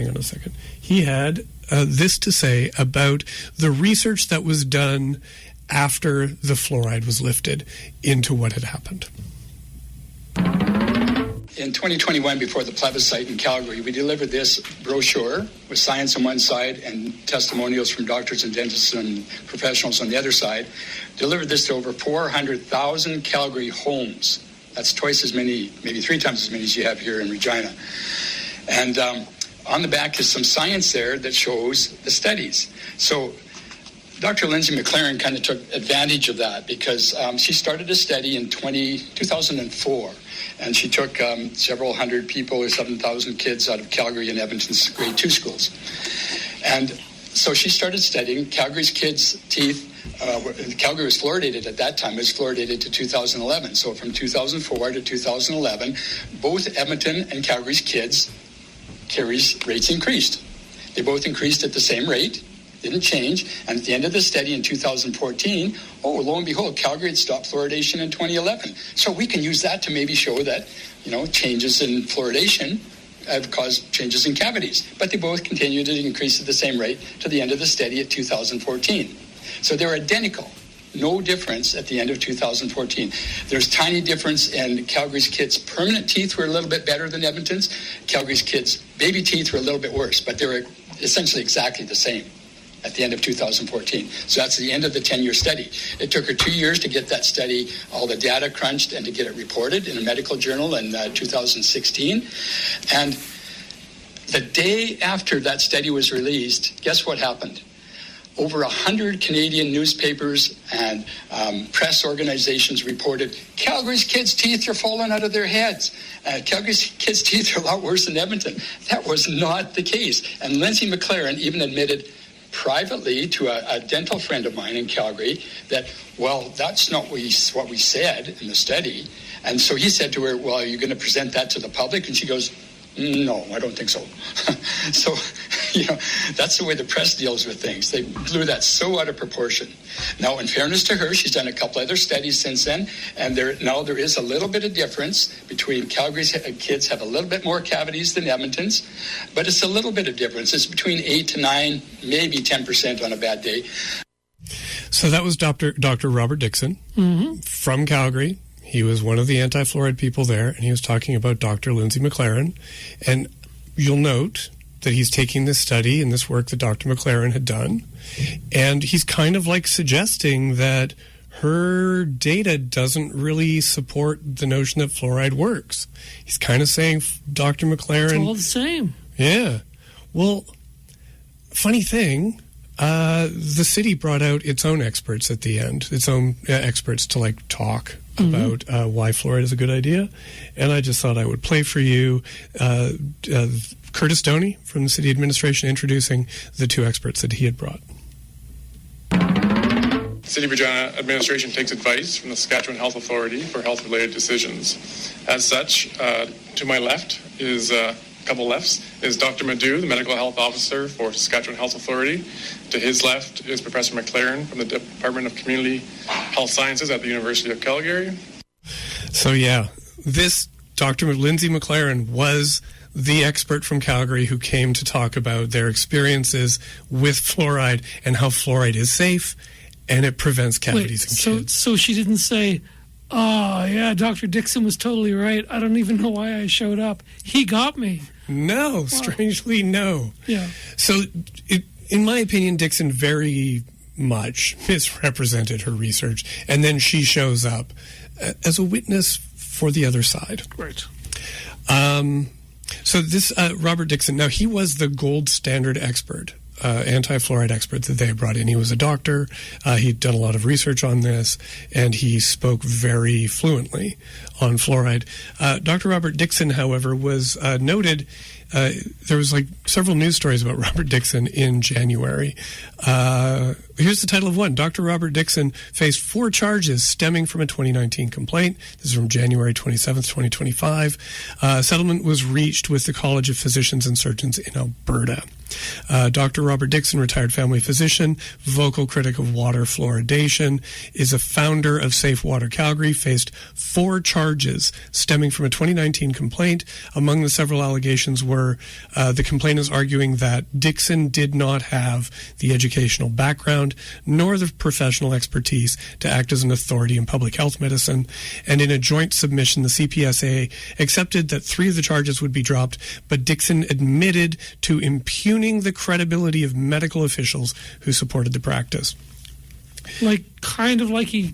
to say about the research that was done after the fluoride was lifted into what had happened. In 2021, before the plebiscite in Calgary, we delivered this brochure with science on one side and testimonials from doctors and dentists and professionals on the other side. Delivered this to over 400,000 Calgary homes. That's twice as many, maybe 3 times as many as you have here in Regina. And on the back is some science there that shows the studies. So Dr. Lindsay McLaren kind of took advantage of that because she started a study in 2004. And she took several hundred people, or 7,000 kids out of Calgary and Edmonton's grade 2 schools. And so she started studying Calgary's kids' teeth. Calgary was fluoridated at that time. It was fluoridated to 2011. So from 2004 to 2011, both Edmonton and Calgary's kids' caries rates increased. They both increased at the same rate. Didn't change. And at the end of the study in 2014, lo and behold, Calgary had stopped fluoridation in 2011. So we can use that to maybe show that, changes in fluoridation have caused changes in cavities. But they both continued to increase at the same rate to the end of the study at 2014. So they're identical. No difference at the end of 2014. There's tiny difference in Calgary's kids' permanent teeth were a little bit better than Edmonton's. Calgary's kids' baby teeth were a little bit worse, but they were essentially exactly the same at the end of 2014. So that's the end of the 10-year study. It took her 2 years to get that study, all the data crunched, and to get it reported in a medical journal in 2016. And the day after that study was released, guess what happened? Over 100 Canadian newspapers and press organizations reported Calgary's kids' teeth are falling out of their heads. Calgary's kids' teeth are a lot worse than Edmonton. That was not the case. And Lindsay McLaren even admitted privately to a dental friend of mine in Calgary that, that's not what we said in the study. And so he said to her, are you going to present that to the public? And she goes, no, I don't think so. So, that's the way the press deals with things. They blew that so out of proportion. Now, in fairness to her, she's done a couple other studies since then, and there is a little bit of difference between Calgary's kids have a little bit more cavities than Edmonton's, but it's a little bit of difference. It's between 8 to 9, maybe 10% on a bad day. So that was Dr. Robert Dixon from Calgary. He was one of the anti-fluoride people there, and he was talking about Dr. Lindsay McLaren. And you'll note that he's taking this study and this work that Dr. McLaren had done, and he's kind of like suggesting that her data doesn't really support the notion that fluoride works. He's kind of saying, Dr. McLaren... It's all the same. Yeah. Well, funny thing... the city brought out its own experts at the end, its own experts to talk about why fluoride is a good idea. And I just thought I would play for you Curtis Stoney from the city administration introducing the 2 experts that he had brought. City of Regina administration takes advice from the Saskatchewan Health Authority for health-related decisions. As such, to my left is... couple lefts is Dr. Madu, the Medical Health Officer for Saskatchewan Health Authority. To his left is Professor McLaren from the Department of Community Health Sciences at the University of Calgary. So this Dr. Lindsay McLaren was the expert from Calgary who came to talk about their experiences with fluoride and how fluoride is safe and it prevents cavities in kids. So she didn't say, Dr. Dixon was totally right. I don't even know why I showed up. He got me. No, strangely, no. Yeah. So, in my opinion, Dixon very much misrepresented her research, and then she shows up as a witness for the other side. Right. So this Robert Dixon, now he was the gold standard expert, anti-fluoride expert that they brought in. He was a doctor. He'd done a lot of research on this, and he spoke very fluently on fluoride. Dr. Robert Dixon, however, was noted. There was several news stories about Robert Dixon in January. Here's the title of one. Dr. Robert Dixon faced 4 charges stemming from a 2019 complaint. This is from January 27th, 2025. Settlement was reached with the College of Physicians and Surgeons in Alberta. Dr. Robert Dixon, retired family physician, vocal critic of water fluoridation, is a founder of Safe Water Calgary, faced 4 charges stemming from a 2019 complaint. Among the several allegations were the complainants arguing that Dixon did not have the educational background nor the professional expertise to act as an authority in public health medicine. And in a joint submission, the CPSA accepted that 3 of the charges would be dropped, but Dixon admitted to impugning the credibility of medical officials who supported the practice. Kind of like he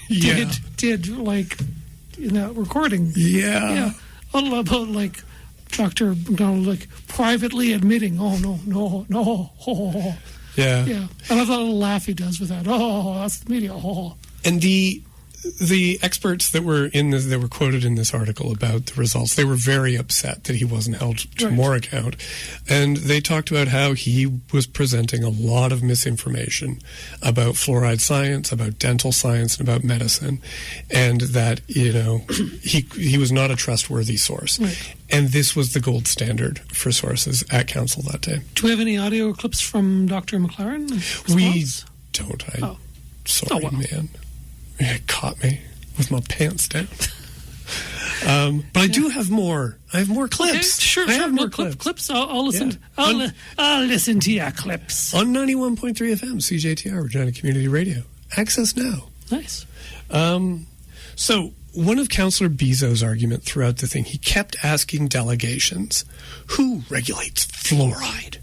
did in that recording. Yeah. All about Dr. McDonald privately admitting, no. Yeah. I love that little laugh he does with that. Oh, that's the media. Oh. And the experts that were that were quoted in this article about the results, they were very upset that he wasn't held to more account. And they talked about how he was presenting a lot of misinformation about fluoride science, about dental science, and about medicine, and that, he was not a trustworthy source. Right. And this was the gold standard for sources at council that day. Do we have any audio clips from Dr. McLaren? We don't. Sorry, man. It caught me with my pants down. But I do have more. I have more clips. Okay, sure. I have more clips. I'll listen. Yeah. I'll listen to your clips. On 91.3 FM, CJTR, Regina Community Radio. Access Now. Nice. So one of Councillor Bizot's argument throughout the thing, he kept asking delegations, who regulates fluoride?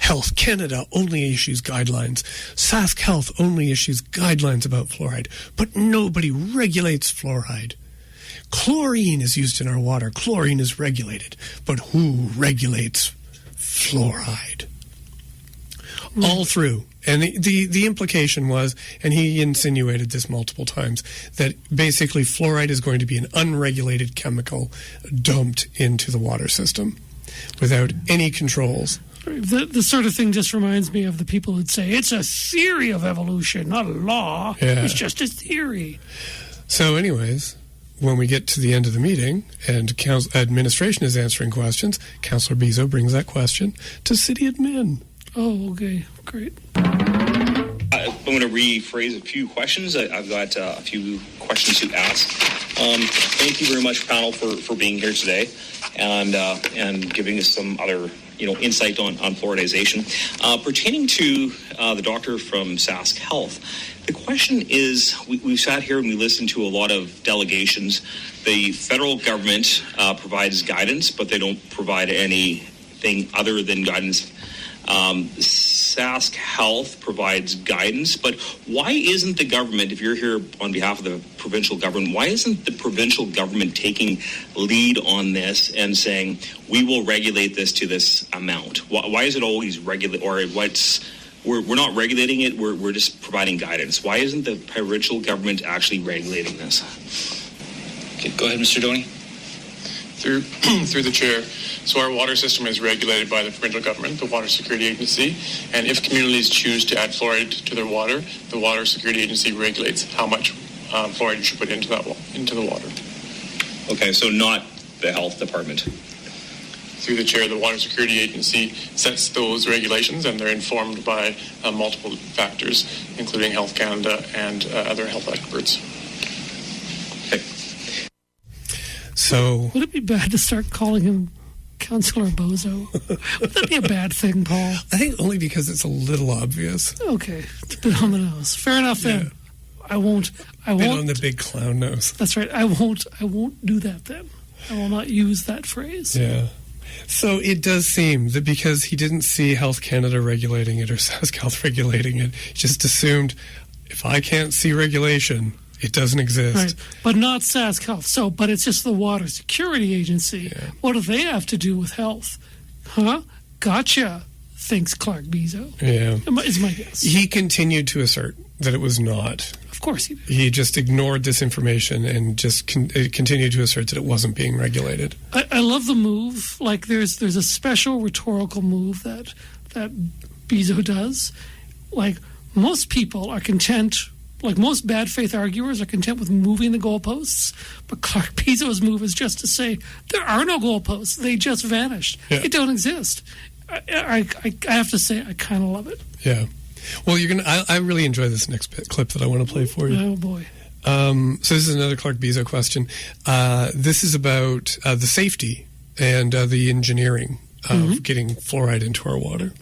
Health Canada only issues guidelines. Sask Health only issues guidelines about fluoride, but nobody regulates fluoride. Chlorine is used in our water. Chlorine is regulated, but who regulates fluoride? All through. And the implication was, and he insinuated this multiple times, that basically fluoride is going to be an unregulated chemical dumped into the water system without any controls. The sort of thing just reminds me of the people who'd say, it's a theory of evolution, not a law. Yeah. It's just a theory. So anyways, when we get to the end of the meeting and administration is answering questions, Councillor Bizot brings that question to City Admin. Oh, okay. Great. I'm going to rephrase a few questions. I've got a few questions to ask. Thank you very much, panel, for being here today and giving us some other insight on fluoridization. Pertaining to the doctor from Sask Health, the question is, we've sat here and we listened to a lot of delegations. The federal government provides guidance, but they don't provide anything other than guidance. Sask Health provides guidance, but why isn't the government, if you're here on behalf of the provincial government, why isn't the provincial government taking lead on this and saying, we will regulate this to this amount? Why is it always regulate, or we're not regulating it, we're just providing guidance? Why isn't the provincial government actually regulating this? Okay, go ahead, Mr. Doney. Through the chair. So our water system is regulated by the provincial government, the Water Security Agency, and if communities choose to add fluoride to their water, the Water Security Agency regulates how much fluoride you should put into the water. Okay, so not the health department. Through the chair, the Water Security Agency sets those regulations, and they're informed by multiple factors, including Health Canada and other health experts. Okay. So, would it be bad to start calling him Councillor Bozo? Would that be a bad thing, Paul? I think only because it's a little obvious. Okay, it's a bit on the nose. Fair enough then. I won't. Bit on the big clown nose. That's right. I won't do that then. I will not use that phrase. Yeah. So it does seem that because he didn't see Health Canada regulating it or SaskHealth regulating it, he just assumed if I can't see regulation, it doesn't exist. Right, but not SaskHealth. So, but it's just the Water Security Agency. Yeah. What do they have to do with health? Huh? Gotcha, thinks Clark Bizzo. Yeah. Is my guess. He continued to assert that it was not. Of course he did. He just ignored this information and just continued to assert that it wasn't being regulated. I love the move. Like there's a special rhetorical move that Bizzo does. Like most people are content, like most bad faith arguers are content with moving the goalposts, but Clark Bizzo's move is just to say there are no goalposts. They just vanished. Yeah. They don't exist. I have to say I kind of love it. Yeah. Well, I really enjoy this next clip that I want to play for you. Oh boy. So this is another Clark Bizzo question. This is about the safety and the engineering of getting fluoride into our water.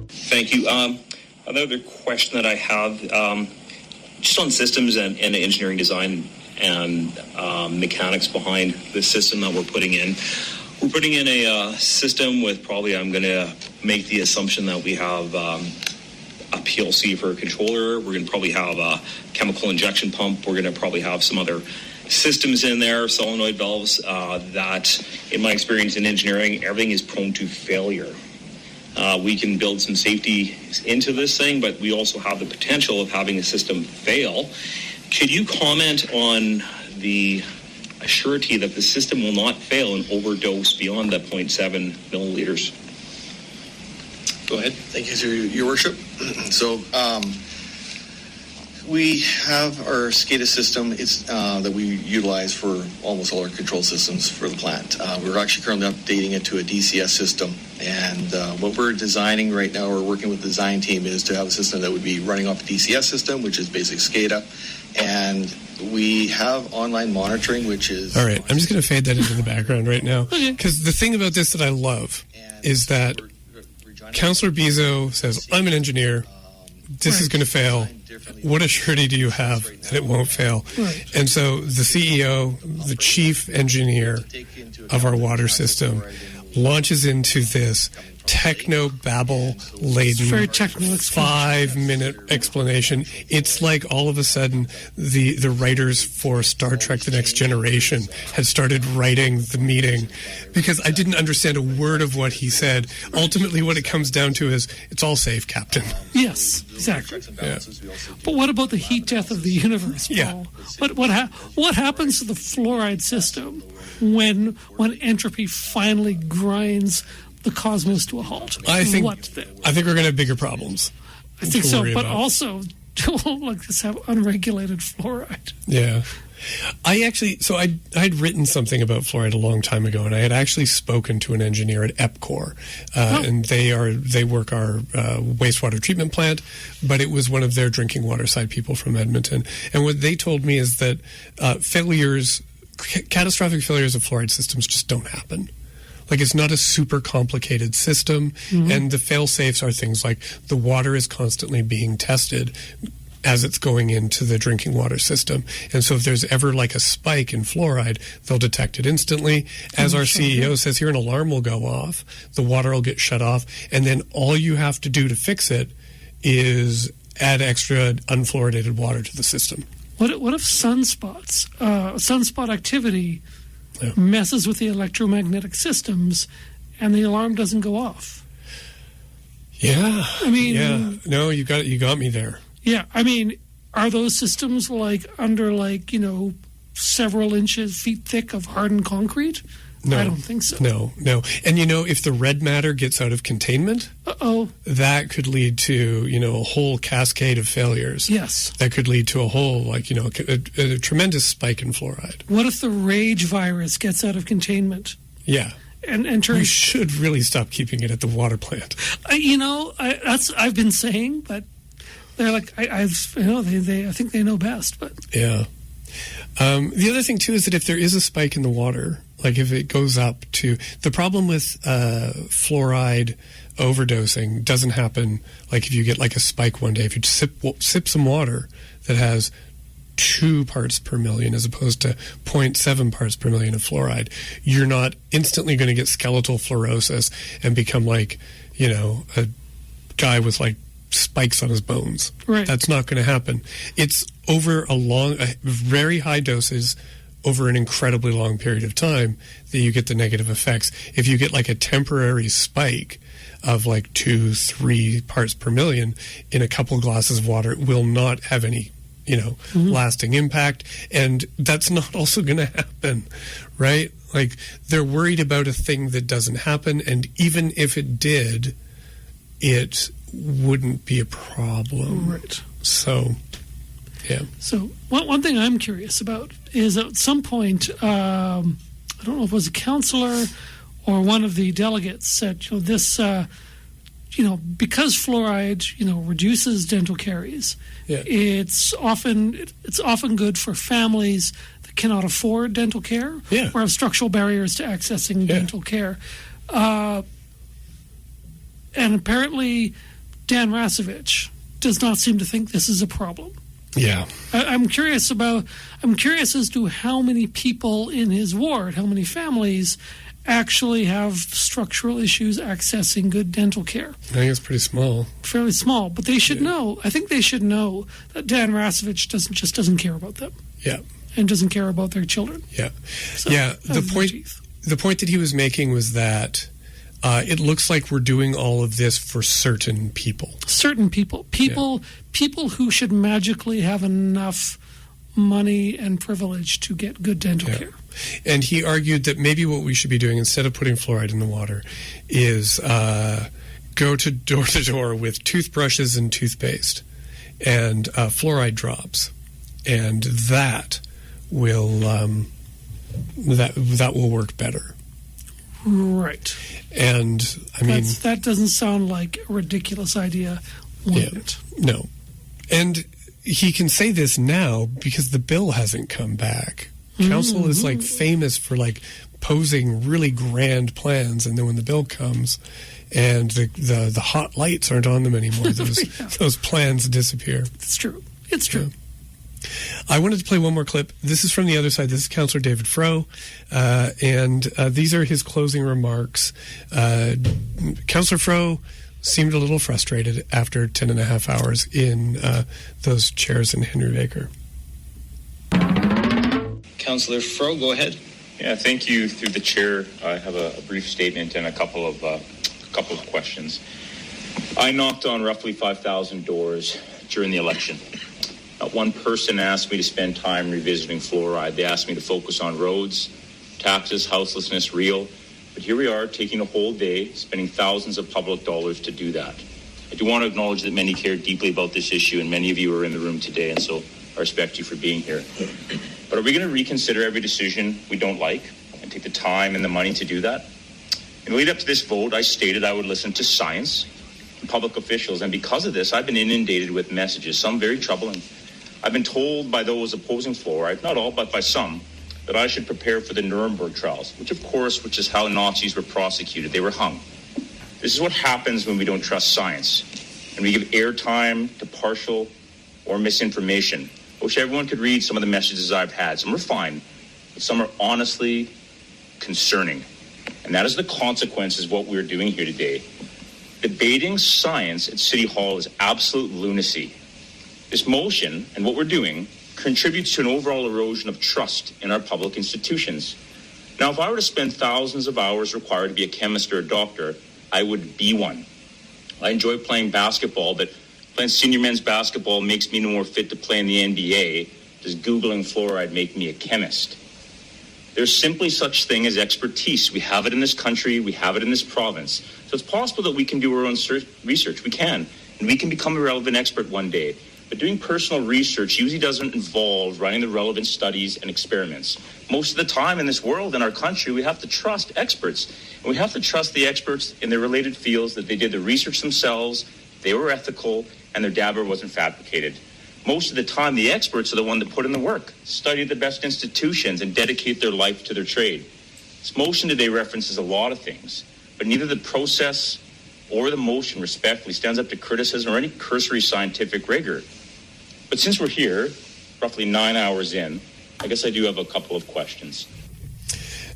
Thank you. Another question that I have, just on systems and engineering design and mechanics behind the system that we're putting in. We're putting in a system with probably, I'm going to make the assumption that we have a PLC for a controller. We're going to probably have a chemical injection pump. We're going to probably have some other systems in there, solenoid valves, that in my experience in engineering, everything is prone to failure. We can build some safety into this thing, but we also have the potential of having a system fail. Could you comment on the surety that the system will not fail and overdose beyond the 0.7 milliliters? Go ahead. Thank you, Your Worship. So we have our SCADA system. It's that we utilize for almost all our control systems for the plant. We're actually currently updating it to a DCS system. And what we're designing right now, we're working with the design team, is to have a system that would be running off a DCS system, which is basic SCADA. And we have online monitoring, which is... All right, I'm just going to fade that into the background right now. Because the thing about this that I love is that Councillor Bizzo says, I'm an engineer, this is going to fail. What surety do you have that it won't fail? Right. And so the CEO, the chief engineer of our water system, launches into this techno-babble-laden Very technical 5-minute explanation. It's like all of a sudden the writers for Star Trek The Next Generation had started writing the meeting because I didn't understand a word of what he said. Ultimately, what it comes down to is, it's all safe, Captain. Yes, exactly. Yeah. But what about the heat death of the universe, Paul? Yeah. What happens to the fluoride system when entropy finally grinds the cosmos to a halt? I think what then? we're going to have bigger problems. I think to so, worry but about. also let's have unregulated fluoride. Yeah. I'd written something about fluoride a long time ago, and I had actually spoken to an engineer at EPCOR, and they work our wastewater treatment plant, but it was one of their drinking water side people from Edmonton. And what they told me is that catastrophic failures of fluoride systems just don't happen. Like, it's not a super complicated system, and the fail-safes are things like the water is constantly being tested as it's going into the drinking water system. And so if there's ever like a spike in fluoride, they'll detect it instantly. As our CEO says here, an alarm will go off, the water will get shut off, and then all you have to do to fix it is add extra unfluoridated water to the system. What if sunspot activity messes with the electromagnetic systems and the alarm doesn't go off? Yeah. I mean... Yeah. No, you got me there. Yeah, I mean, are those systems under several feet thick of hardened concrete? No. I don't think so. No. And if the red matter gets out of containment, that could lead to, a whole cascade of failures. Yes. That could lead to a whole, a tremendous spike in fluoride. What if the rage virus gets out of containment? Yeah. And turns... We should really stop keeping it at the water plant. I've been saying, but they're like, I think they know best, but... Yeah. The other thing, too, is that if there is a spike in the water, like if it goes up to... The problem with fluoride overdosing doesn't happen like if you get like a spike one day. If you sip some water that has 2 parts per million as opposed to 0.7 parts per million of fluoride, you're not instantly going to get skeletal fluorosis and become like, a guy with like spikes on his bones. Right. That's not going to happen. It's over very high doses over an incredibly long period of time that you get the negative effects. If you get like a temporary spike of like 2-3 parts per million in a couple glasses of water, it will not have any lasting impact, and that's not also going to happen, right? Like, they're worried about a thing that doesn't happen, and even if it did, it wouldn't be a problem. Right. So, yeah. So one thing I'm curious about is at some point, I don't know if it was a councillor or one of the delegates said, this, because fluoride, reduces dental caries, yeah. it's often good for families that cannot afford dental care yeah. or have structural barriers to accessing dental care. And apparently, Dan Rasevich does not seem to think this is a problem. Yeah. I'm curious as to how many people in his ward, how many families actually have structural issues accessing good dental care. I think it's pretty small. Fairly small, but they should know. I think they should know that Dan Rasevich doesn't care about them. Yeah. And doesn't care about their children. Yeah. So, yeah. The point that he was making was that it looks like we're doing all of this for certain people. Certain people. People who should magically have enough money and privilege to get good dental care. And he argued that maybe what we should be doing, instead of putting fluoride in the water, is go to door with toothbrushes and toothpaste and fluoride drops, and that will that will work better. Right. And I mean, that doesn't sound like a ridiculous idea. No. And he can say this now because the bill hasn't come back. Council is like famous for like posing really grand plans, and then when the bill comes and the hot lights aren't on them anymore, those plans disappear. It's true. It's true. Yeah. I wanted to play one more clip. This is from the other side. This is Councillor David Froh, and these are his closing remarks. Councillor Froh seemed a little frustrated after 10 and a half hours in those chairs in Henry Baker. Councillor Froh, go ahead. Yeah, thank you. Through the chair, I have a brief statement and a couple of questions. I knocked on roughly 5,000 doors during the election. Not one person asked me to spend time revisiting fluoride. They asked me to focus on roads, taxes, houselessness, real. But here we are, taking a whole day, spending thousands of public dollars to do that. I do want to acknowledge that many care deeply about this issue, and many of you are in the room today, and so I respect you for being here. But are we going to reconsider every decision we don't like and take the time and the money to do that? In the lead up to this vote, I stated I would listen to science and public officials, and because of this, I've been inundated with messages, some very troubling. I've been told by those opposing fluoride, not all, but by some, that I should prepare for the Nuremberg trials, which is how Nazis were prosecuted. They were hung. This is what happens when we don't trust science and we give airtime to partial or misinformation. I wish everyone could read some of the messages I've had. Some are fine, but some are honestly concerning. And that is the consequences of what we're doing here today. Debating science at City Hall is absolute lunacy. This motion and what we're doing contributes to an overall erosion of trust in our public institutions. Now, if I were to spend thousands of hours required to be a chemist or a doctor, I would be one. I enjoy playing basketball, but playing senior men's basketball makes me no more fit to play in the NBA. Does Googling fluoride make me a chemist? There's simply such thing as expertise. We have it in this country. We have it in this province. So it's possible that we can do our own research. We can. And we can become a relevant expert one day. But doing personal research usually doesn't involve running the relevant studies and experiments. Most of the time in this world, in our country, we have to trust experts. And we have to trust the experts in their related fields, that they did the research themselves, they were ethical, and their dabber wasn't fabricated. Most of the time, the experts are the one that put in the work, study the best institutions, and dedicate their life to their trade. This motion today references a lot of things, but neither the process or the motion respectfully stands up to criticism or any cursory scientific rigor. But since we're here, roughly 9 hours in, I guess I do have a couple of questions.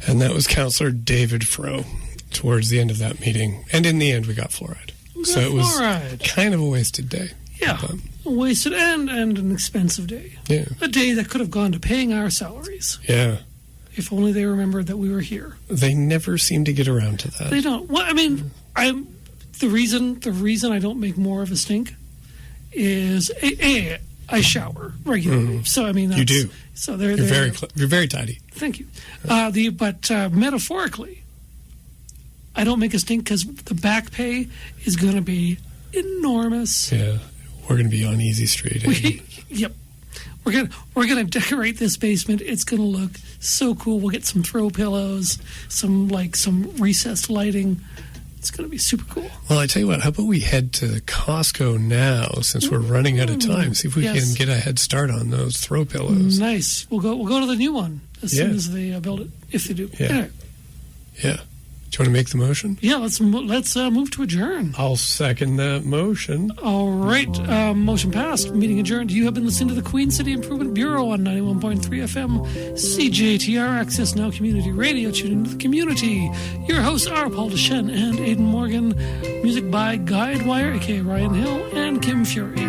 And that was Councillor David Froh towards the end of that meeting. And in the end, we got fluoride. So it was kind of a wasted day. Yeah, a wasted and an expensive day. Yeah. A day that could have gone to paying our salaries. Yeah. If only they remembered that we were here. They never seem to get around to that. They don't. Well, I mean, the reason I don't make more of a stink is I shower regularly. Mm. So I mean, you do. So you're very tidy. Thank you. But metaphorically, I don't make a stink because the back pay is going to be enormous. Yeah, we're going to be on Easy Street. Yep. We're gonna decorate this basement. It's gonna look so cool. We'll get some throw pillows, some recessed lighting. It's gonna be super cool. Well, I tell you what. How about we head to Costco now, since we're running out of time? See if we can get a head start on those throw pillows. Nice. We'll go to the new one as soon as they build it, if they do. Yeah. Do you want to make the motion? Yeah, let's move to adjourn. I'll second that motion. All right, motion passed. Meeting adjourned. You have been listening to the Queen City Improvement Bureau on 91.3 FM CJTR, AccessNow Community Radio. Tune into the community. Your hosts are Paul Deschen and Aidan Morgan. Music by Guidewire, a.k.a. Ryan Hill, and Kim Fury.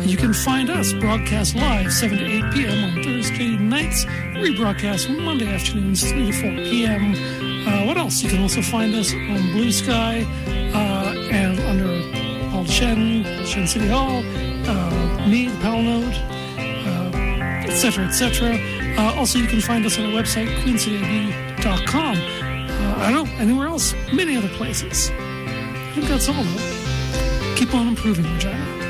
You can find us broadcast live 7 to 8 p.m. on Thursday nights, rebroadcast Monday afternoons 3 to 4 p.m. What else? You can also find us on Blue Sky and under Paul Deschen, Deschen City Hall, me, the Powell Node, etc., etc. Also, you can find us on our website, QueenCityIB.com. I don't know, anywhere else, many other places. I think that's all, though. Keep on improving, Regina.